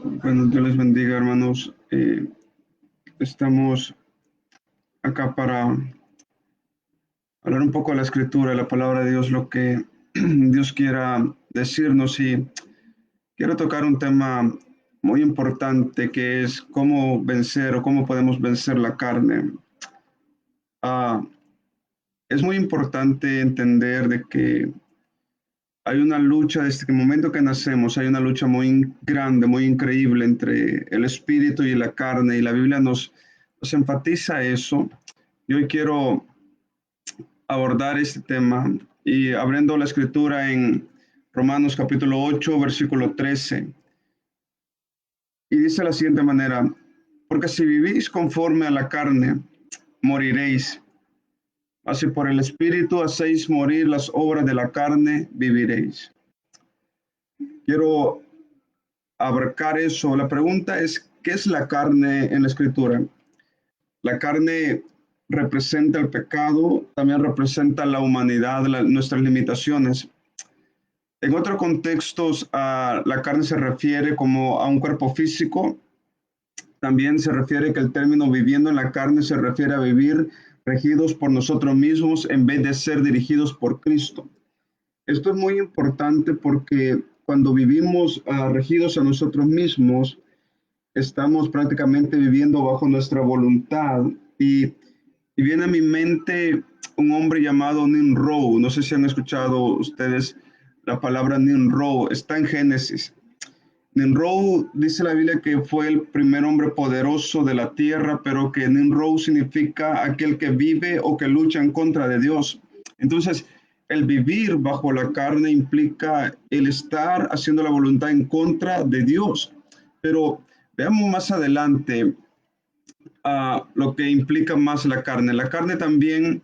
Bueno, Dios les bendiga, hermanos. Estamos acá para hablar un poco de la escritura, de la palabra de Dios, lo que Dios quiera decirnos. Y quiero tocar un tema muy importante que es cómo vencer o cómo podemos vencer la carne. Ah, es muy importante entender de que hay una lucha desde el momento que nacemos, hay una lucha muy grande, muy increíble entre el espíritu y la carne, y la Biblia nos enfatiza eso. Y hoy quiero abordar este tema y abriendo la escritura en Romanos capítulo 8, versículo 13. Y dice de la siguiente manera: porque si vivís conforme a la carne, moriréis. Así por el espíritu hacéis morir las obras de la carne, viviréis. Quiero abarcar eso. La pregunta es, ¿qué es la carne en la escritura? La carne representa el pecado, también representa la humanidad, nuestras limitaciones. En otros contextos, la carne se refiere como a un cuerpo físico. También se refiere que el término viviendo en la carne se refiere a vivir regidos por nosotros mismos en vez de ser dirigidos por Cristo. Esto es muy importante porque cuando vivimos regidos a nosotros mismos, estamos prácticamente viviendo bajo nuestra voluntad. Y viene a mi mente un hombre llamado Nimrod. No sé si han escuchado ustedes la palabra Nimrod. Está en Génesis. Nimrod, dice la Biblia, que fue el primer hombre poderoso de la tierra, pero que Nimrod significa aquel que vive o que lucha en contra de Dios. Entonces, el vivir bajo la carne implica el estar haciendo la voluntad en contra de Dios. Pero veamos más adelante lo que implica más la carne. La carne también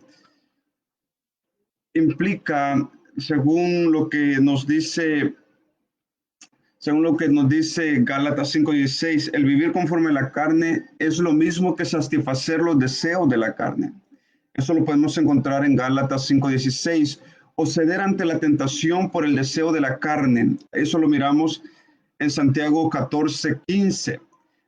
implica, según lo que nos dice Gálatas 5:16, el vivir conforme a la carne es lo mismo que satisfacer los deseos de la carne. Eso lo podemos encontrar en Gálatas 5:16. O ceder ante la tentación por el deseo de la carne. Eso lo miramos en Santiago 14:15.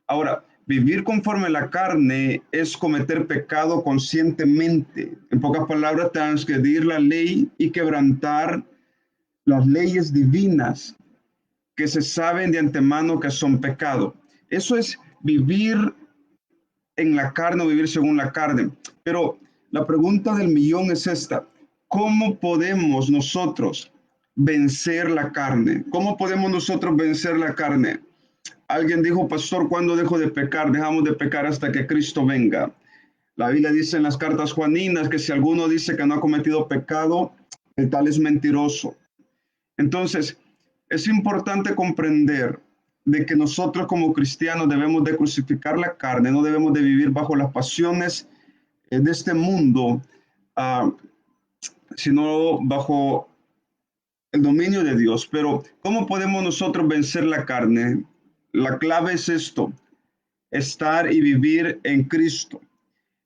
Ahora, vivir conforme a la carne es cometer pecado conscientemente. En pocas palabras, transgredir la ley y quebrantar las leyes divinas que se saben de antemano que son pecado. Eso es vivir en la carne o vivir según la carne. Pero la pregunta del millón es esta: ¿cómo podemos nosotros vencer la carne? ¿Cómo podemos nosotros vencer la carne? Alguien dijo: pastor, ¿cuándo dejo de pecar? Dejamos de pecar hasta que Cristo venga. La Biblia dice en las cartas juaninas que si alguno dice que no ha cometido pecado, el tal es mentiroso. Entonces, es importante comprender de que nosotros como cristianos debemos de crucificar la carne, no debemos de vivir bajo las pasiones de este mundo, uh, sino bajo el dominio de Dios. Pero, ¿cómo podemos nosotros vencer la carne? La clave es esto: estar y vivir en Cristo.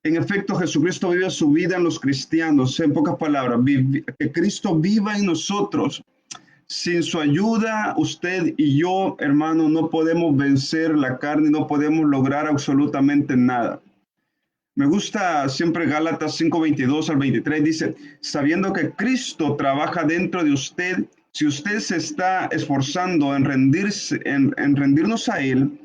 En efecto, Jesucristo vive su vida en los cristianos. En pocas palabras, que Cristo viva en nosotros. Sin su ayuda, usted y yo, hermano, no podemos vencer la carne, no podemos lograr absolutamente nada. Me gusta siempre Gálatas 5:22 al 23, dice: sabiendo que Cristo trabaja dentro de usted, si usted se está esforzando en rendirnos a Él,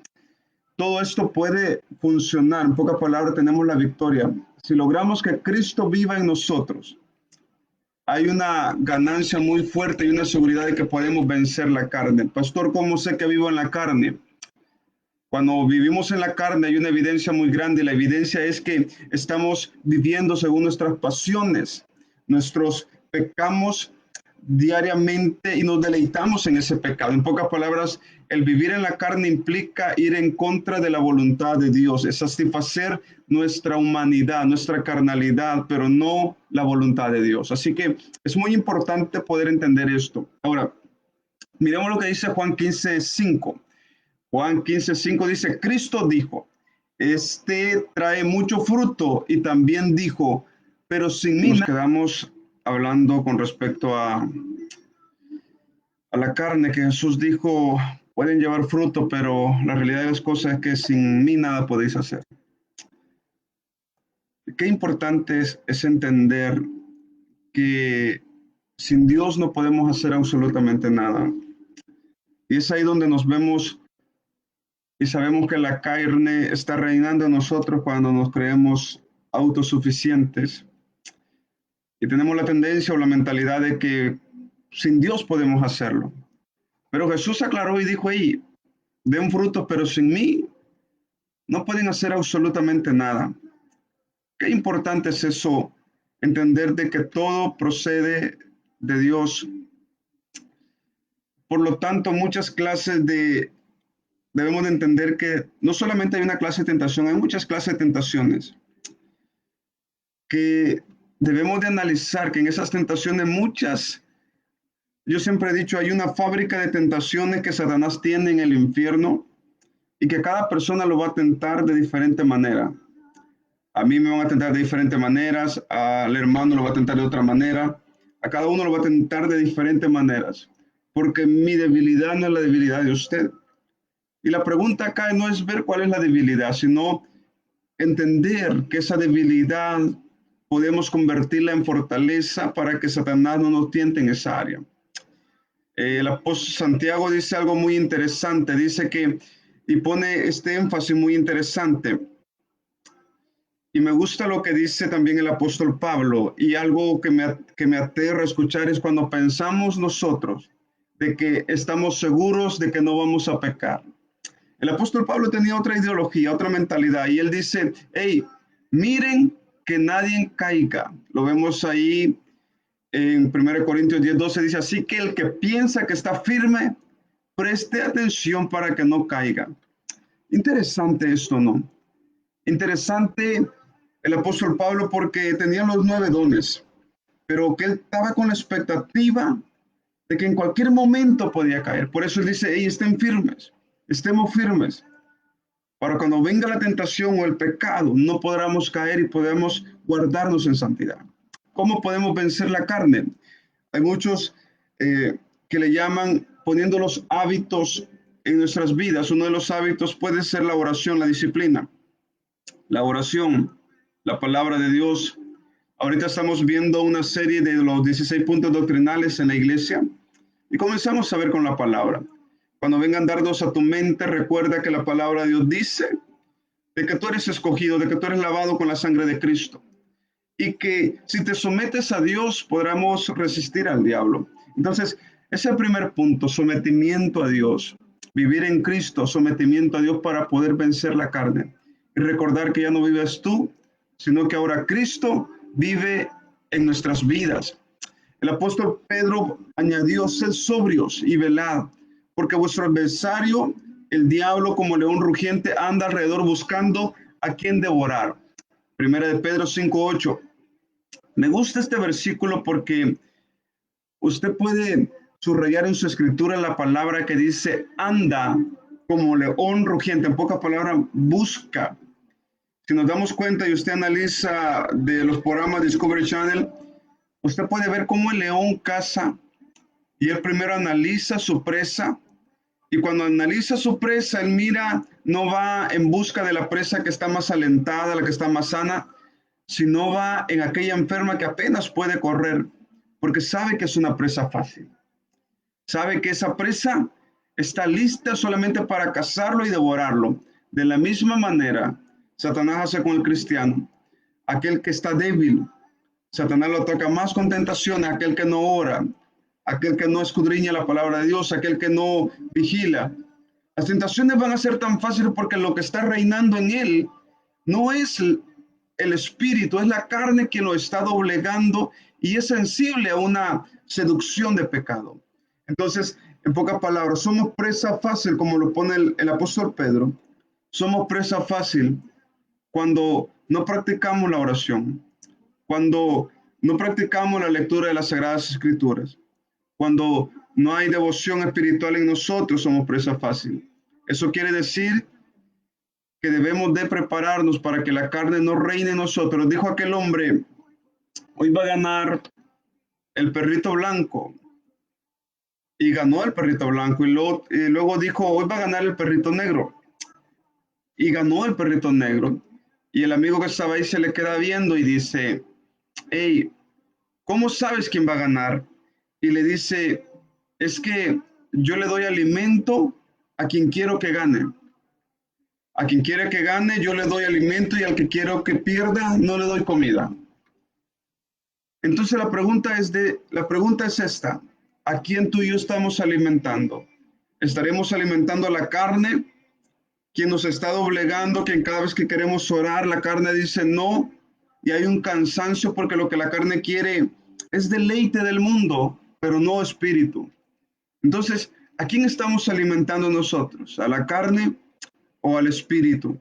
todo esto puede funcionar. En pocas palabras, tenemos la victoria. Si logramos que Cristo viva en nosotros, hay una ganancia muy fuerte y una seguridad de que podemos vencer la carne. Pastor, ¿cómo sé que vivo en la carne? Cuando vivimos en la carne hay una evidencia muy grande. La evidencia es que estamos viviendo según nuestras pasiones. Nuestros pecamos diariamente y nos deleitamos en ese pecado. En pocas palabras, el vivir en la carne implica ir en contra de la voluntad de Dios, es satisfacer nuestra humanidad, nuestra carnalidad, pero no la voluntad de Dios. Así que es muy importante poder entender esto. Ahora, miremos lo que dice Juan 15:5. Juan 15:5 dice: Cristo dijo, este trae mucho fruto, y también dijo, pero sin mí. Nos quedamos hablando con respecto a la carne, que Jesús dijo: pueden llevar fruto, pero la realidad de las cosas es que sin mí nada podéis hacer. Qué importante es entender que sin Dios no podemos hacer absolutamente nada. Y es ahí donde nos vemos y sabemos que la carne está reinando en nosotros cuando nos creemos autosuficientes. Y tenemos la tendencia o la mentalidad de que sin Dios podemos hacerlo. Pero Jesús aclaró y dijo, hey, den fruto, pero sin mí no pueden hacer absolutamente nada. Qué importante es eso, entender de que todo procede de Dios. Por lo tanto, debemos de entender que no solamente hay una clase de tentación, hay muchas clases de tentaciones que debemos de analizar, que en esas tentaciones muchas, yo siempre he dicho, hay una fábrica de tentaciones que Satanás tiene en el infierno y que cada persona lo va a tentar de diferente manera. A mí me van a tentar de diferentes maneras, al hermano lo va a tentar de otra manera, a cada uno lo va a tentar de diferentes maneras, porque mi debilidad no es la debilidad de usted. Y la pregunta acá no es ver cuál es la debilidad, sino entender que esa debilidad podemos convertirla en fortaleza para que Satanás no nos tiente en esa área. El apóstol Santiago dice algo muy interesante, dice que, y pone este énfasis muy interesante, y me gusta lo que dice también el apóstol Pablo, y algo que me aterra escuchar es cuando pensamos nosotros de que estamos seguros de que no vamos a pecar. El apóstol Pablo tenía otra ideología, otra mentalidad, y él dice, hey, miren que nadie caiga. Lo vemos ahí en 1 Corintios 10:12, dice, así que el que piensa que está firme, preste atención para que no caiga. Interesante esto, ¿no? Interesante el apóstol Pablo porque tenía los 9 dones, pero que él estaba con la expectativa de que en cualquier momento podía caer. Por eso él dice, hey, estén firmes, estemos firmes. Para cuando venga la tentación o el pecado, no podamos caer y podemos guardarnos en santidad. ¿Cómo podemos vencer la carne? Hay muchos que le llaman poniendo los hábitos en nuestras vidas. Uno de los hábitos puede ser la oración, la disciplina. La oración, la palabra de Dios. Ahorita estamos viendo una serie de los 16 puntos doctrinales en la iglesia y comenzamos a ver con la palabra. Cuando vengan dardos a tu mente, recuerda que la palabra de Dios dice de que tú eres escogido, de que tú eres lavado con la sangre de Cristo y que si te sometes a Dios podremos resistir al diablo. Entonces, ese es el primer punto, sometimiento a Dios. Vivir en Cristo, sometimiento a Dios para poder vencer la carne. Y recordar que ya no vives tú, sino que ahora Cristo vive en nuestras vidas. El apóstol Pedro añadió, sed sobrios y velad, porque vuestro adversario, el diablo, como león rugiente, anda alrededor buscando a quien devorar. Primera de Pedro 5:8. Me gusta este versículo porque usted puede subrayar en su escritura la palabra que dice anda como león rugiente. En pocas palabras, busca. Si nos damos cuenta y usted analiza de los programas Discovery Channel, usted puede ver cómo el león caza y él primero analiza su presa. Y cuando analiza su presa, él mira, no va en busca de la presa que está más alentada, la que está más sana, sino va en aquella enferma que apenas puede correr, porque sabe que es una presa fácil. Sabe que esa presa está lista solamente para cazarlo y devorarlo. De la misma manera, Satanás hace con el cristiano. Aquel que está débil, Satanás lo ataca más con tentaciones, aquel que no ora, aquel que no escudriña la palabra de Dios, aquel que no vigila. Las tentaciones van a ser tan fáciles porque lo que está reinando en él no es el espíritu, es la carne que lo está doblegando y es sensible a una seducción de pecado. Entonces, en pocas palabras, somos presa fácil, como lo pone el apóstol Pedro. Somos presa fácil cuando no practicamos la oración, cuando no practicamos la lectura de las Sagradas Escrituras, cuando no hay devoción espiritual en nosotros, somos presa fácil. Eso quiere decir que debemos de prepararnos para que la carne no reine en nosotros. Dijo aquel hombre, hoy va a ganar el perrito blanco. y ganó el perrito blanco. Y luego dijo, hoy va a ganar el perrito negro. Y ganó el perrito negro. Y el amigo que estaba ahí se le queda viendo y dice, hey, ¿cómo sabes quién va a ganar? Y le dice, es que yo le doy alimento a quien quiero que gane. A quien quiere que gane, yo le doy alimento y al que quiero que pierda, no le doy comida. Entonces la pregunta es esta: ¿a quién tú y yo estamos alimentando? ¿Estaremos alimentando a la carne, quien nos está doblegando, quien cada vez que queremos orar, la carne dice no, y hay un cansancio porque lo que la carne quiere es deleite del mundo, pero no espíritu? Entonces, ¿a quién estamos alimentando nosotros? ¿A la carne o al espíritu?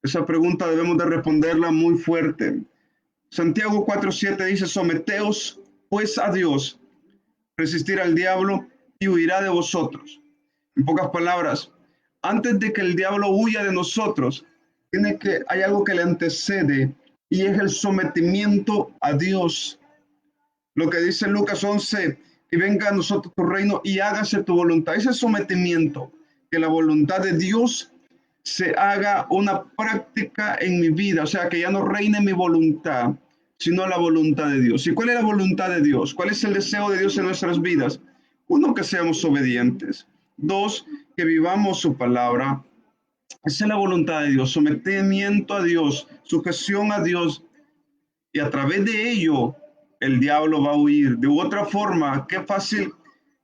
Esa pregunta debemos de responderla muy fuerte. Santiago 4:7 dice, someteos pues a Dios, resistir al diablo y huirá de vosotros. En pocas palabras, antes de que el diablo huya de nosotros, hay algo que le antecede y es el sometimiento a Dios. Lo que dice Lucas 11, que venga a nosotros tu reino y hágase tu voluntad. Ese sometimiento, que la voluntad de Dios se haga una práctica en mi vida, o sea, que ya no reine mi voluntad, sino la voluntad de Dios. ¿Y cuál es la voluntad de Dios? ¿Cuál es el deseo de Dios en nuestras vidas? Uno, que seamos obedientes. Dos, que vivamos su palabra. Esa es la voluntad de Dios, sometimiento a Dios, sujeción a Dios, y a través de ello el diablo va a huir. De otra forma, qué fácil,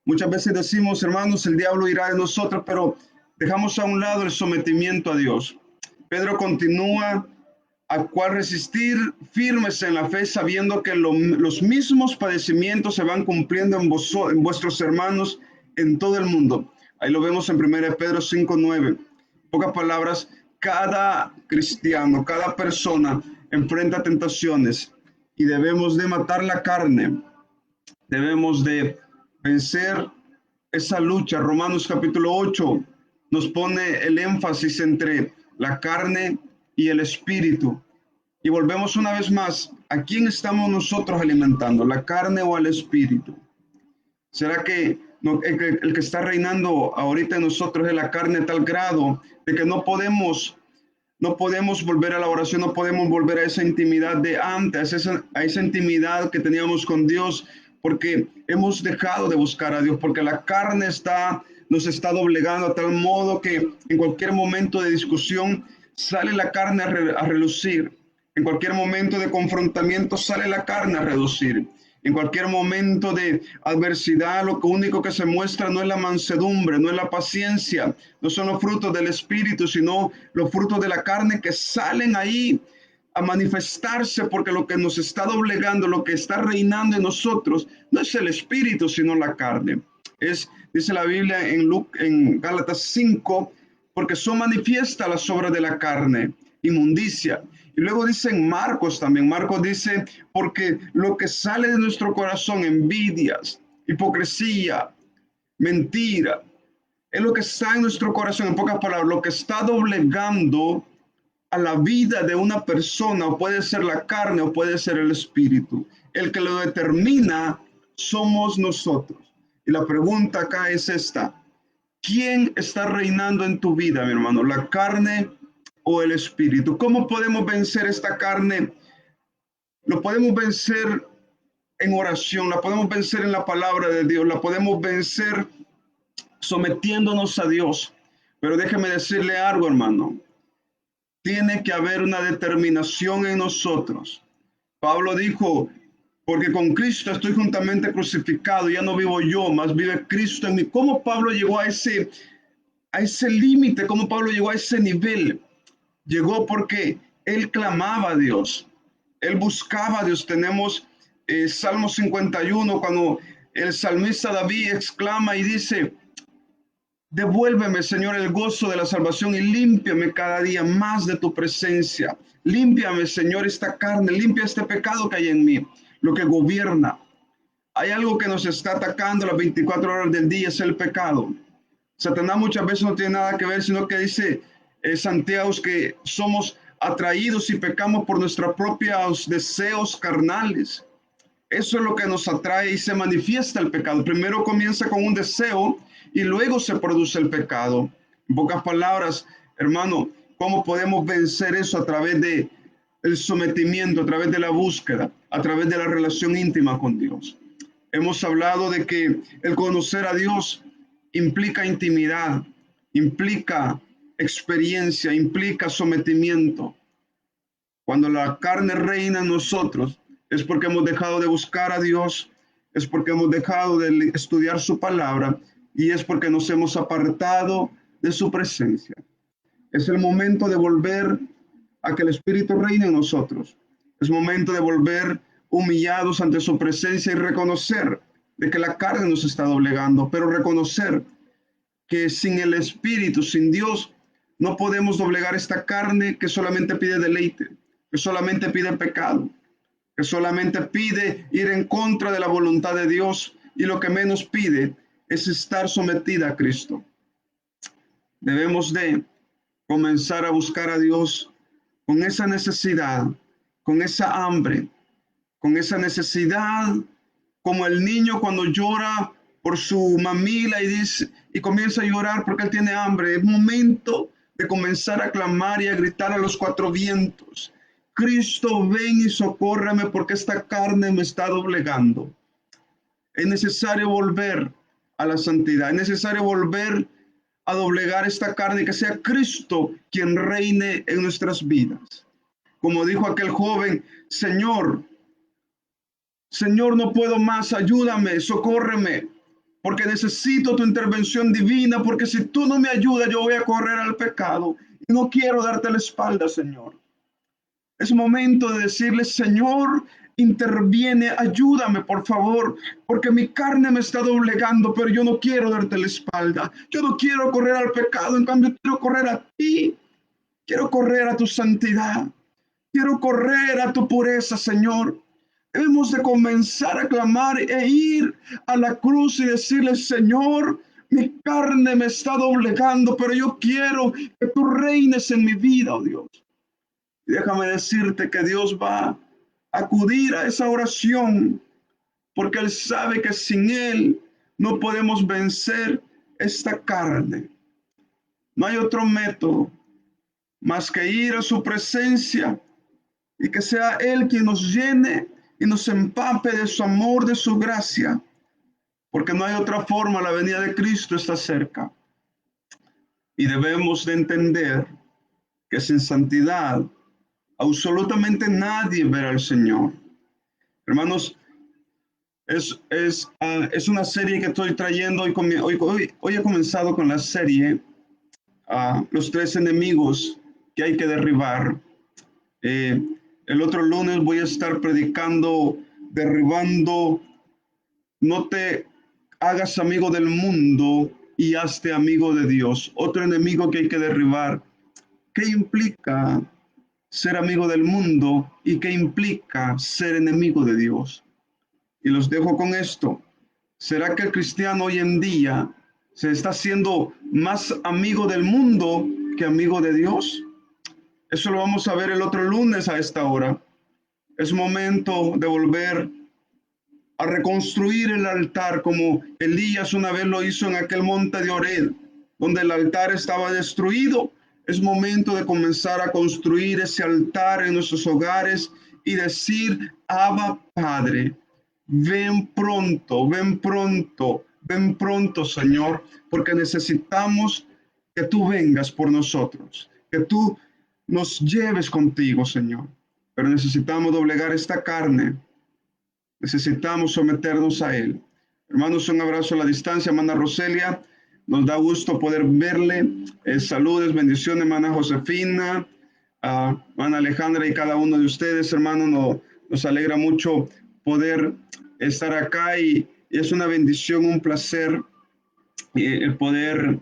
muchas veces decimos, hermanos, el diablo irá de nosotros, pero dejamos a un lado el sometimiento a Dios. Pedro continúa, a cual resistir firmes en la fe, sabiendo que los mismos padecimientos se van cumpliendo en vuestros hermanos en todo el mundo. Ahí lo vemos en 1 Pedro 5:9. Pocas palabras, cada cristiano, cada persona enfrenta tentaciones y debemos de matar la carne, debemos de vencer esa lucha. Romanos capítulo 8 nos pone el énfasis entre la carne y el espíritu. Y volvemos una vez más, ¿a quién estamos nosotros alimentando? ¿La carne o al espíritu? ¿Será que el que está reinando ahorita en nosotros es la carne a tal grado de que no podemos volver a la oración, no podemos volver a esa intimidad de antes, a esa intimidad que teníamos con Dios, porque hemos dejado de buscar a Dios, porque la carne nos está doblegando a tal modo que en cualquier momento de discusión sale la carne a relucir, en cualquier momento de confrontamiento sale la carne a reducir. En cualquier momento de adversidad, lo único que se muestra no es la mansedumbre, no es la paciencia, no son los frutos del espíritu, sino los frutos de la carne que salen ahí a manifestarse, porque lo que nos está doblegando, lo que está reinando en nosotros, no es el espíritu, sino la carne. Dice la Biblia en Gálatas 5, porque son manifiestas las obras de la carne, inmundicia. Y luego dice en Marcos también, Marcos dice, porque lo que sale de nuestro corazón, envidias, hipocresía, mentira, es lo que está en nuestro corazón, en pocas palabras, lo que está doblegando a la vida de una persona, o puede ser la carne o puede ser el espíritu. El que lo determina somos nosotros. Y la pregunta acá es esta: ¿quién está reinando en tu vida, mi hermano? ¿La carne o el espíritu? ¿Cómo podemos vencer esta carne? Lo podemos vencer en oración, la podemos vencer en la palabra de Dios, la podemos vencer sometiéndonos a Dios. Pero déjeme decirle algo, hermano. Tiene que haber una determinación en nosotros. Pablo dijo, porque con Cristo estoy juntamente crucificado, ya no vivo yo, más vive Cristo en mí. ¿Cómo Pablo llegó a ese límite? ¿Cómo Pablo llegó a ese nivel? Llegó porque él clamaba a Dios, él buscaba a Dios. Tenemos Salmo 51, cuando el salmista David exclama y dice, devuélveme, Señor, el gozo de la salvación y límpiame cada día más de tu presencia. Límpiame, Señor, esta carne, limpia este pecado que hay en mí, lo que gobierna. Hay algo que nos está atacando las 24 horas del día, es el pecado. Satanás muchas veces no tiene nada que ver, sino que dice Santiago que somos atraídos y pecamos por nuestros propios deseos carnales. Eso es lo que nos atrae y se manifiesta el pecado. Primero comienza con un deseo y luego se produce el pecado. En pocas palabras, hermano, ¿cómo podemos vencer eso? A través de el sometimiento, a través de la búsqueda, a través de la relación íntima con Dios. Hemos hablado de que el conocer a Dios implica intimidad, implica experiencia, implica sometimiento. Cuando la carne reina en nosotros, es porque hemos dejado de buscar a Dios, es porque hemos dejado de estudiar su palabra y es porque nos hemos apartado de su presencia. Es el momento de volver a que el Espíritu reine en nosotros. Es momento de volver humillados ante su presencia y reconocer de que la carne nos está doblegando, pero reconocer que sin el Espíritu, sin Dios, no podemos doblegar esta carne que solamente pide deleite, que solamente pide pecado, que solamente pide ir en contra de la voluntad de Dios y lo que menos pide es estar sometida a Cristo. Debemos de comenzar a buscar a Dios con esa necesidad, con esa hambre, con esa necesidad, como el niño cuando llora por su mamila y dice y comienza a llorar porque él tiene hambre. Es momento de comenzar a clamar y a gritar a los cuatro vientos: Cristo, ven y socórreme porque esta carne me está doblegando. Es necesario volver a la santidad, es necesario volver a doblegar esta carne y que sea Cristo quien reine en nuestras vidas. Como dijo aquel joven: Señor, no puedo más, ayúdame, socórreme, porque necesito tu intervención divina, porque si tú no me ayudas, yo voy a correr al pecado y no quiero darte la espalda, Señor. Es momento de decirle: Señor, interviene, ayúdame, por favor, porque mi carne me está doblegando, pero yo no quiero darte la espalda. Yo no quiero correr al pecado, en cambio quiero correr a ti. Quiero correr a tu santidad. Quiero correr a tu pureza, Señor. Debemos de comenzar a clamar e ir a la cruz y decirle: Señor, mi carne me está doblegando, pero yo quiero que tú reines en mi vida, oh Dios. Y déjame decirte que Dios va a acudir a esa oración, porque Él sabe que sin Él no podemos vencer esta carne. No hay otro método más que ir a su presencia y que sea Él quien nos llene y nos empape de su amor, de su gracia, porque no hay otra forma. La venida de Cristo está cerca y debemos de entender que sin santidad absolutamente nadie verá al Señor. Hermanos, es una serie que estoy trayendo. Hoy he comenzado con la serie Los tres enemigos que hay que derribar. El otro lunes voy a estar predicando, derribando, no te hagas amigo del mundo y hazte amigo de Dios. Otro enemigo que hay que derribar. ¿Qué implica ser amigo del mundo y qué implica ser enemigo de Dios? Y los dejo con esto. ¿Será que el cristiano hoy en día se está haciendo más amigo del mundo que amigo de Dios? Eso lo vamos a ver el otro lunes a esta hora. Es momento de volver a reconstruir el altar como Elías una vez lo hizo en aquel monte de Oreb, donde el altar estaba destruido. Es momento de comenzar a construir ese altar en nuestros hogares y decir: Abba, Padre, ven pronto, ven pronto, ven pronto, Señor, porque necesitamos que tú vengas por nosotros, que tú nos lleves contigo, Señor. Pero necesitamos doblegar esta carne, necesitamos someternos a Él. Hermanos, un abrazo a la distancia, hermana Roselia. Nos da gusto poder verle. Saludos, bendiciones, hermana Josefina, hermana Alejandra y cada uno de ustedes, hermanos. Nos alegra mucho poder estar acá y es una bendición, un placer el poder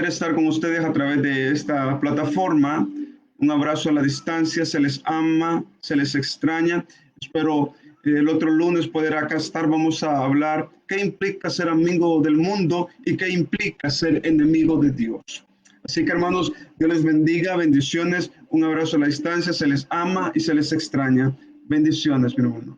estar con ustedes a través de esta plataforma. Un abrazo a la distancia, se les ama, se les extraña. Espero el otro lunes poder acá estar. Vamos a hablar qué implica ser amigo del mundo y qué implica ser enemigo de Dios. Así que, hermanos, Dios les bendiga, bendiciones, un abrazo a la distancia, se les ama y se les extraña. Bendiciones, mi hermano.